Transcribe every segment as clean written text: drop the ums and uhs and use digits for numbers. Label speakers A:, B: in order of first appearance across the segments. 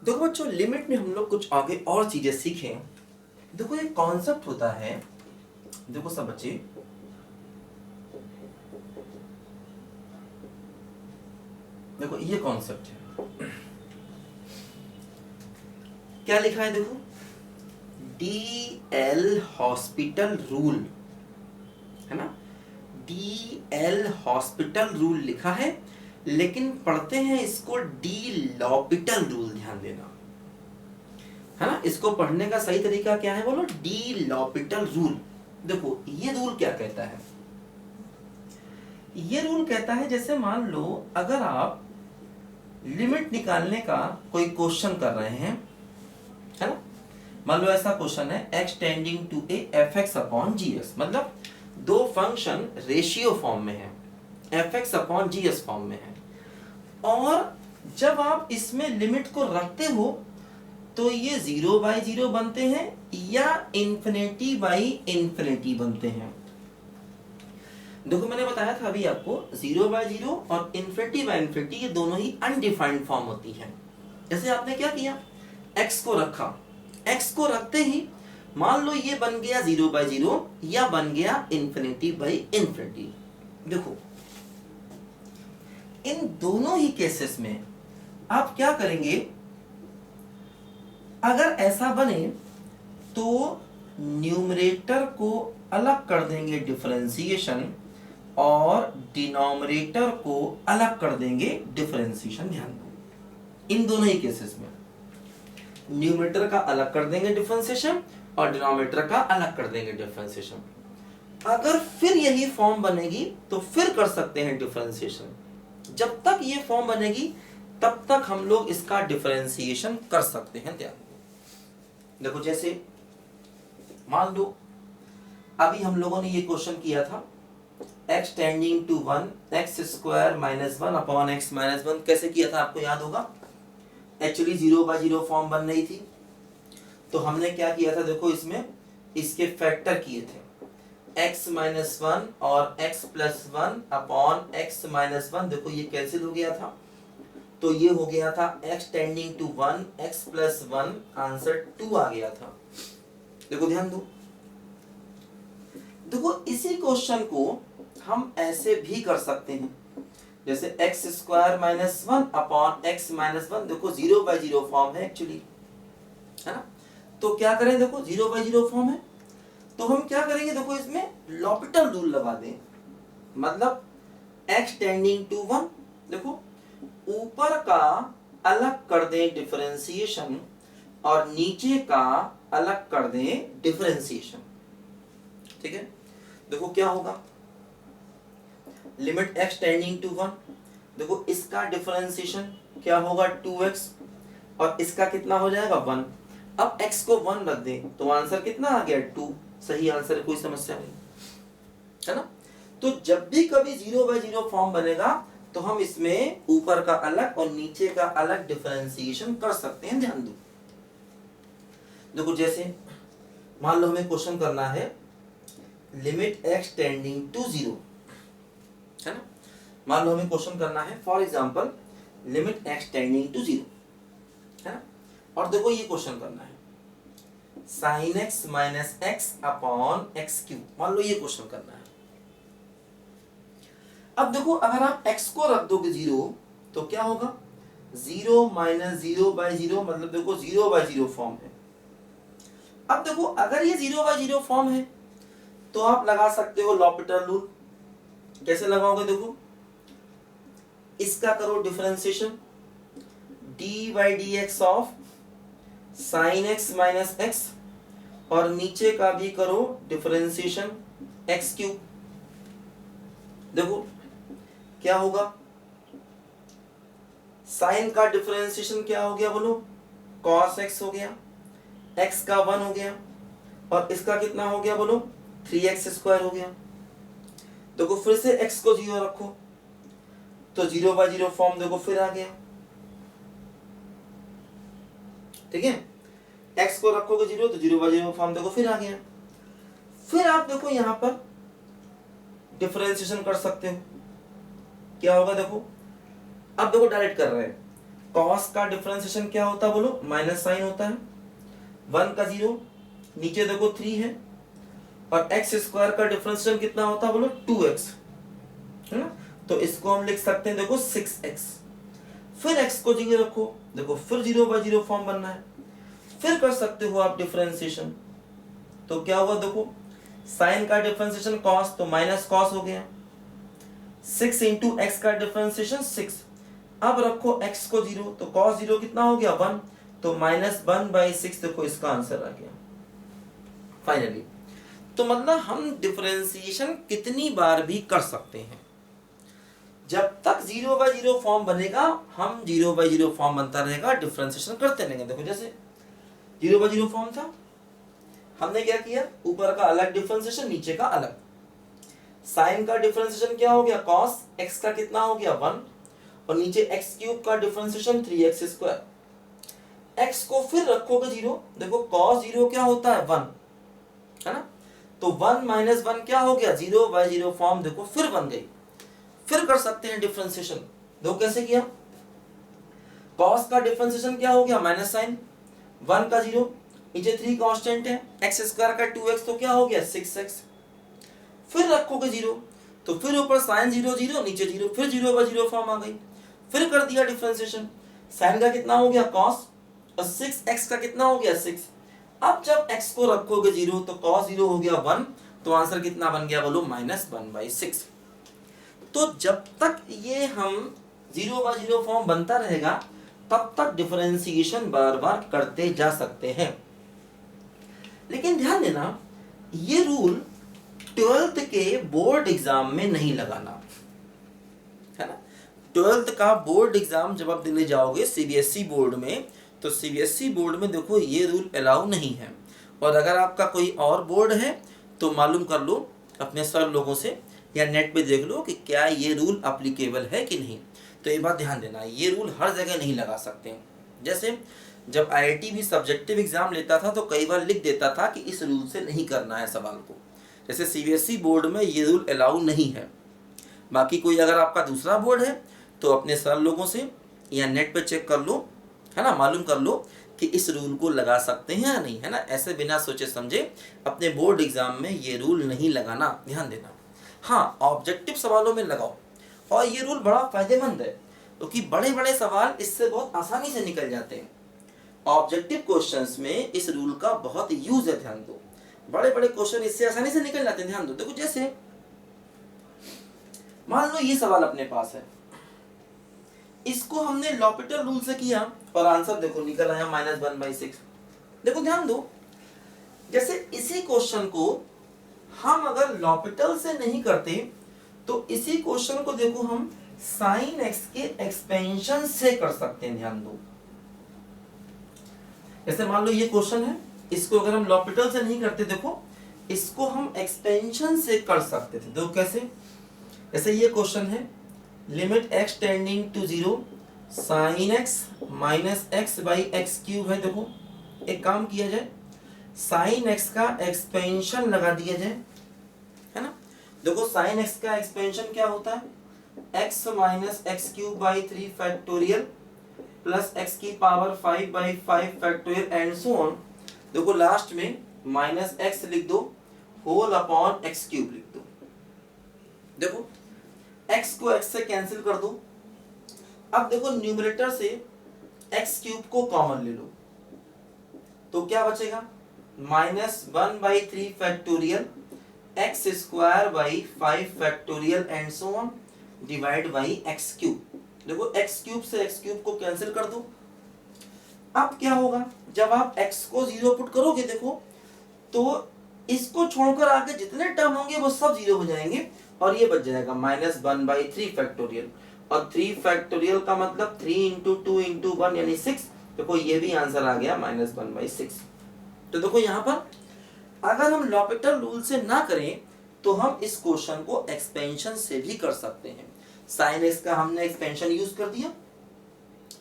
A: देखो बच्चों, लिमिट में हम लोग कुछ आगे और चीजें सीखें। देखो एक कॉन्सेप्ट होता है, देखो सब बच्चे, देखो ये कॉन्सेप्ट है, क्या लिखा है देखो, DL हॉस्पिटल रूल, है ना। DL हॉस्पिटल रूल लिखा है, लेकिन पढ़ते हैं इसको डी लॉपिटल रूल, ध्यान देना, है ना। इसको पढ़ने का सही तरीका क्या है बोलो, डी लॉपिटल रूल। देखो ये रूल क्या कहता है, ये रूल कहता है जैसे मान लो अगर आप लिमिट निकालने का कोई क्वेश्चन कर रहे हैं, है ना। मान लो ऐसा क्वेश्चन है x tending to a fx upon gx, मतलब दो फंक्शन रेशियो फॉर्म में है, fx अपॉन gx फॉर्म में है, और जब आप इसमें लिमिट को रखते हो तो ये 0/0 बनते हैं या इन्फिनिटी बनते हैं। देखो मैंने बताया था अभी आपको 0/0 और इन्फिनिटी ये दोनों ही अनडिफाइंड फॉर्म होती है। जैसे आपने क्या किया, x को रखा, x को रखते ही मान लो ये बन गया 0/0 या बन गया इन्फिनिटी। देखो इन दोनों ही केसेस में आप क्या करेंगे, अगर ऐसा बने तो न्यूमरेटर को अलग कर देंगे डिफरेंशिएशन और डिनोमिनेटर को अलग कर देंगे डिफरेंशिएशन। ध्यान दो इन दोनों ही केसेस में न्यूमरेटर का अलग कर देंगे डिफरेंशिएशन और डिनोमिनेटर का अलग कर देंगे डिफरेंशिएशन। अगर फिर यही फॉर्म बनेगी तो फिर कर सकते हैं डिफरेंशिएशन। जब तक ये फॉर्म बनेगी तब तक हम लोग इसका डिफरेंशिएशन कर सकते हैं। ध्यान देखो, जैसे मान लो अभी हम लोगों ने ये क्वेश्चन किया था x tending to 1 x square minus 1 upon x minus 1, कैसे किया था आपको याद होगा। एक्चुअली 0/0 फॉर्म बन रही थी, तो हमने क्या किया था, देखो इसमें इसके फैक्टर किए थे x माइनस 1 और x plus 1 upon x minus 1। देखो ये कैंसिल हो गया था, तो ये हो गया था x tending to 1 x plus 1, answer 2 आ गया था। देखो ध्यान दो, देखो इसी क्वेश्चन को हम ऐसे भी कर सकते हैं, जैसे x square minus 1 upon x minus 1। देखो 0/0 फॉर्म है एक्चुअली, है ना। तो क्या करें, देखो 0/0 फॉर्म है तो हम क्या करेंगे, देखो इसमें लॉपिटल रूल लगा दें, मतलब x टेंडिंग टू 1, देखो ऊपर का अलग कर दें डिफरेंशिएशन और नीचे का अलग कर दें डिफरेंशिएशन। ठीक है, देखो क्या होगा, लिमिट x टेंडिंग टू 1, देखो इसका डिफरेंशिएशन क्या होगा 2x और इसका कितना हो जाएगा 1। अब x को 1 रख दें तो आंसर कितना आ गया 2, सही आंसर है, कोई समस्या नहीं, है ना। तो जब भी कभी 0/0 फॉर्म बनेगा तो हम इसमें ऊपर का अलग और नीचे का अलग डिफरेंशिएशन कर सकते हैं। ध्यान दो, देखो जैसे मान लो हमें क्वेश्चन करना है लिमिट x टेंडिंग टू 0, है ना। मान लो हमें क्वेश्चन करना है for example limit x tending to 0, है ना। और देखो ये क्वेश्चन करना है sin x minus x upon x cube, मान लो ये क्वेश्चन करना है। अब देखो अगर आप x को रख दोगे 0 तो क्या होगा, 0 माइनस 0/0, मतलब देखो 0/0 फॉर्म है। अब देखो अगर ये 0/0 फॉर्म है तो आप लगा सकते हो लॉपिटल रूल। कैसे लगाओगे, देखो इसका करो differentiation d/dx of sin x minus x और नीचे का भी करो डिफरेंशिएशन x क्यूब। देखो क्या होगा, साइन का डिफरेंशिएशन क्या हो गया बोलो, cos x हो गया, x का 1 हो गया और इसका कितना हो गया बोलो 3x स्क्वायर हो गया। देखो फिर से x को 0 रखो तो 0/0 फॉर्म देखो फिर आ गया। ठीक है, x को रखोगे 0 तो 0/0 फॉर्म देखो फिर आ गया। फिर आप देखो यहां पर डिफरेंशिएशन कर सकते हो, क्या होगा देखो, अब देखो डायरेक्ट कर रहे हैं कॉस का डिफरेंशिएशन क्या होता है बोलो, माइनस साइन होता है, 1 का 0, नीचे देखो 3 है, और एक्स स्क्वायर का डिफरेंशिएशन कितना होता है बोलो, 2x, है ना। तो इसको हम लिख सकते हैं देखो 6x, फिर x को जगह रखो, देखो फिर 0/0 फॉर्म बनना है, फिर कर सकते हो आप डिफरेंशिएशन। तो क्या हुआ देखो, साइन का डिफरेंशिएशन कॉस, तो माइनस कॉस हो गया, 6 इंटू एक्स का डिफरेंशिएशन 6, अब रखो x को 0, तो cos 0 कितना हो गया 1, तो -1/6, देखो इसका आंसर आ गया फाइनली। तो मतलब हम डिफरेंशिएशन कितनी बार भी कर सकते हैं, जब तक 0/0 फॉर्म बनेगा हम 0/0 फॉर्म बनता रहेगा, डिफरेंशिएशन करते रहेंगे। देखो जैसे 0/0 फॉर्म था, हमने क्या किया, ऊपर का अलग डिफरेंशिएशन, नीचे का अलग। साइन का डिफरेंशिएशन क्या हो गया, cos x का कितना हो गया 1, और नीचे x³ का डिफरेंशिएशन 3x²। x को फिर रखोगे 0, देखो cos 0 क्या होता है 1, है ना, तो 1 - 1 क्या हो गया, 0/0 फॉर्म देखो फिर बन गई। फिर कर सकते हैं डिफरेंशिएशन, देखो कैसे किया, cos का डिफरेंशिएशन क्या हो गया माइनस साइन, 1 का 0, नीचे 3 कांस्टेंट है, x² का 2x, तो क्या हो गया 6x, फिर रखोगे 0, तो फिर ऊपर साइन 0 0, नीचे 0, फिर 0/0 फॉर्म आ गई। फिर कर दिया डिफरेंशिएशन, साइन का कितना हो गया cos, और 6x का कितना हो गया 6। अब जब x को रखोगे 0, तो cos 0 हो गया 1, तो आंसर कितना बन गया बोलो, -1/6। तो जब तक ये हम 0/0 फॉर्म बनता रहेगा, तब तक डिफरेंशिएशन बार बार करते जा सकते हैं। लेकिन ध्यान देना, ये रूल 12th के बोर्ड एग्जाम में नहीं लगाना, है ना। 12th का बोर्ड एग्जाम जब आप देने जाओगे सीबीएसई बोर्ड में, तो सीबीएसई बोर्ड में देखो ये रूल अलाउ नहीं है। और अगर आपका कोई और बोर्ड है तो मालूम कर लो अपने सर लोगों से, या नेट पे देख लो कि क्या ये रूल अप्लीकेबल है कि नहीं। तो ये बात ध्यान देना, ये रूल हर जगह नहीं लगा सकते। जैसे जब आईआईटी भी सब्जेक्टिव एग्जाम लेता था, तो कई बार लिख देता था कि इस रूल से नहीं करना है सवाल को। जैसे सीबीएसई बोर्ड में ये रूल अलाउ नहीं है। बाकी कोई अगर आपका दूसरा बोर्ड है तो अपने सर लोगों से या नेट पे चेक कर लो, है ना, मालूम कर लो कि इस रूल को लगा सकते हैं या नहीं, है ना। ऐसे बिना सोचे समझे अपने बोर्ड एग्जाम में ये रूल नहीं लगाना, ध्यान देना। हाँ, ऑब्जेक्टिव सवालों में लगाओ, और ये रूल बड़ा फायदेमंद है क्योंकि बड़े बड़े सवाल इससे बहुत आसानी से निकल जाते हैं। ऑब्जेक्टिव क्वेश्चंस में इस रूल का बहुत यूज है, ध्यान दो। बड़े बड़े क्वेश्चन इससे आसानी से निकल जाते हैं, ध्यान दो। देखो जैसे मान लो ये सवाल अपने पास है, इसको हमने लॉपिटल रूल से किया और आंसर देखो निकल आया -1/6। देखो ध्यान दो, जैसे इसी क्वेश्चन को हम अगर लॉपिटल से नहीं करते, तो इसी क्वेश्चन को देखो हम sin x के एक्सपेंशन से कर सकते हैं, ध्यान दो। जैसे मान लो ये क्वेश्चन है, इसको अगर हम लॉपिटल से नहीं करते, देखो इसको हम एक्सपेंशन से कर सकते थे। देखो कैसे, जैसे ये क्वेश्चन है, limit x tending to 0 sin x - x/x³ है। देखो एक काम किया जाए, sin x का एक्सपेंशन लगा दिया जाए, है ना। देखो sin x का एक्सपेंशन क्या होता है, x - x³/3 factorial plus x की power 5/5 factorial and so on. देखो लास्ट में -x लिख दो, होल अपॉन x³ लिख दो। देखो x को x से कैंसिल कर दो। अब देखो न्यूमरेटर से x³ को कॉमन ले लो, तो क्या बचेगा, -1/3 factorial x²/5 factorial and so on divide by x³। देखो x³ से x³ को कैंसिल कर दो। अब क्या होगा, जब आप x को 0 पुट करोगे, देखो तो इसको छोड़कर आगे जितने टर्म होंगे वो सब 0 हो जाएंगे, और ये बच जाएगा -1/3 फैक्टोरियल। और 3 फैक्टोरियल का मतलब 3 × 2 × 1 यानी 6। देखो ये भी आंसर आ गया -1/6। तो देखो यहाँ पर अगर हम लॉपिटल रूल से ना करें, तो हम इस क्वेश्चन को एक्सपेंशन से भी कर सकते हैं। sin x का हमने एक्सपेंशन यूज कर दिया,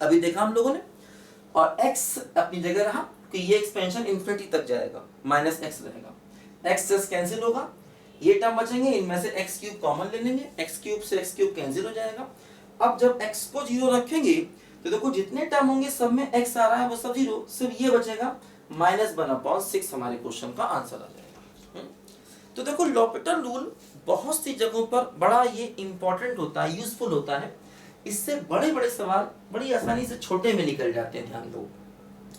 A: अभी देखा हम लोगों ने, और x अपनी जगह रहा कि ये एक्सपेंशन इन्फिनिटी तक जाएगा, -x रहेगा, x से कैंसिल होगा, ये टर्म बचेंगे, इनमें से x³ कॉमन ले लेंगे, x³ से x³ कैंसिल हो जाएगा। अब जब x को 0 रखेंगे, तो देखो जितने टर्म होंगे सब में x आ रहा है वो सब 0, सिर्फ ये बचेगा -1/6 हमारे क्वेश्चन का आंसर आ जाएगा। तो देखो लॉपिटल रूल बहुत सी जगहों पर बड़ा ये इंपॉर्टेंट होता है, यूजफुल होता है। इससे बड़े बड़े सवाल बड़ी आसानी से छोटे में निकल जाते हैं, ध्यान दो,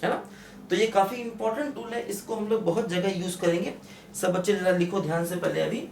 A: है ना। तो ये काफी इंपॉर्टेंट टूल है, इसको हम लोग बहुत जगह यूज करेंगे। सब बच्चे जरा लिखो ध्यान से पहले अभी।